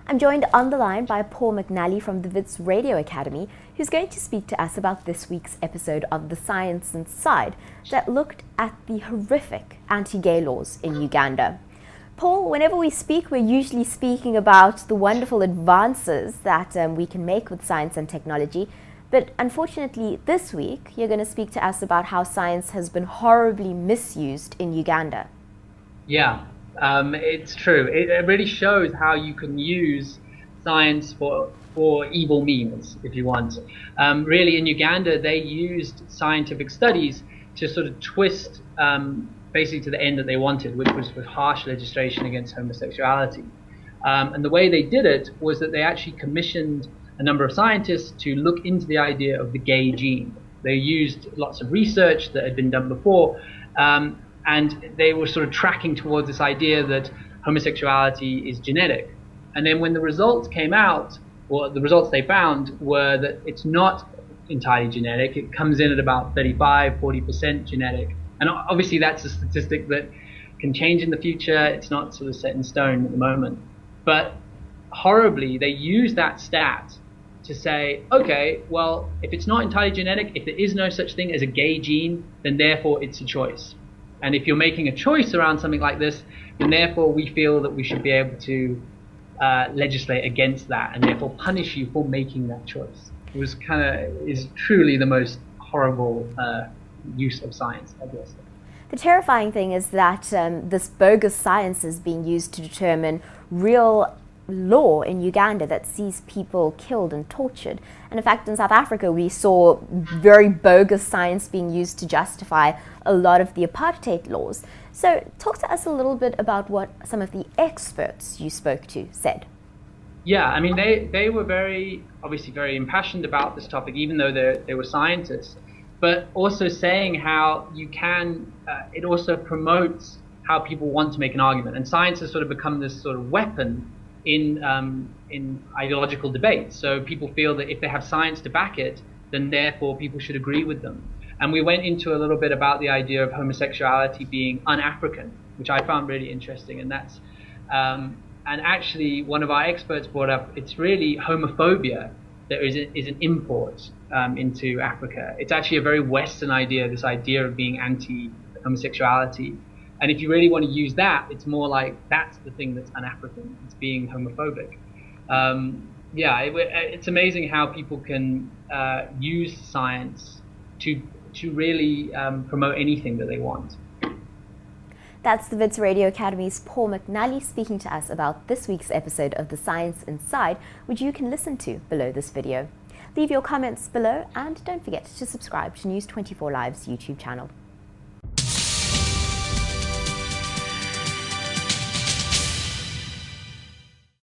I'm joined on the line by Paul McNally from the Wits Radio Academy, who's going to speak to us about this week's episode of The Science Inside that looked at the horrific anti-gay laws in Uganda. Paul, whenever we speak, we're usually speaking about the wonderful advances that we can make with science and technology. But unfortunately, this week, you're going to speak to us about how science has been horribly misused in Uganda. Yeah, it's true. It really shows how you can use science for evil means, if you want. Really, in Uganda, they used scientific studies to sort of twist basically to the end that they wanted, which was with harsh legislation against homosexuality. And the way they did it was that they actually commissioned a number of scientists to look into the idea of the gay gene. They used lots of research that had been done before, and they were sort of tracking towards this idea that homosexuality is genetic. And then when the results came out, well, the results they found were that it's not entirely genetic. It comes in at about 35-40% genetic. And obviously that's a statistic that can change in the future. It's not sort of set in stone at the moment. But horribly, they use that stat to say, okay, well, if it's not entirely genetic, if there is no such thing as a gay gene, then therefore it's a choice. And if you're making a choice around something like this, then therefore we feel that we should be able to legislate against that and therefore punish you for making that choice. It was is truly the most horrible use of science, I guess. The terrifying thing is that this bogus science is being used to determine real law in Uganda that sees people killed and tortured. And in fact, in South Africa, we saw very bogus science being used to justify a lot of the apartheid laws. So talk to us a little bit about what some of the experts you spoke to said. Yeah, I mean, they were obviously very impassioned about this topic, even though they were scientists, but also saying how you can, it also promotes how people want to make an argument. And science has sort of become this sort of weapon in ideological debate. So people feel that if they have science to back it, then therefore people should agree with them. And we went into a little bit about the idea of homosexuality being un-African, which I found really interesting. And that's and actually one of our experts brought up, it's really homophobia that is an import into Africa. It's actually a very Western idea, this idea of being anti-homosexuality. And if you really want to use that, it's more like that's the thing that's un-African. It's being homophobic. It's amazing how people can use science to really promote anything that they want. That's the Wits Radio Academy's Paul McNally speaking to us about this week's episode of The Science Inside, which you can listen to below this video. Leave your comments below and don't forget to subscribe to News 24 Live's YouTube channel.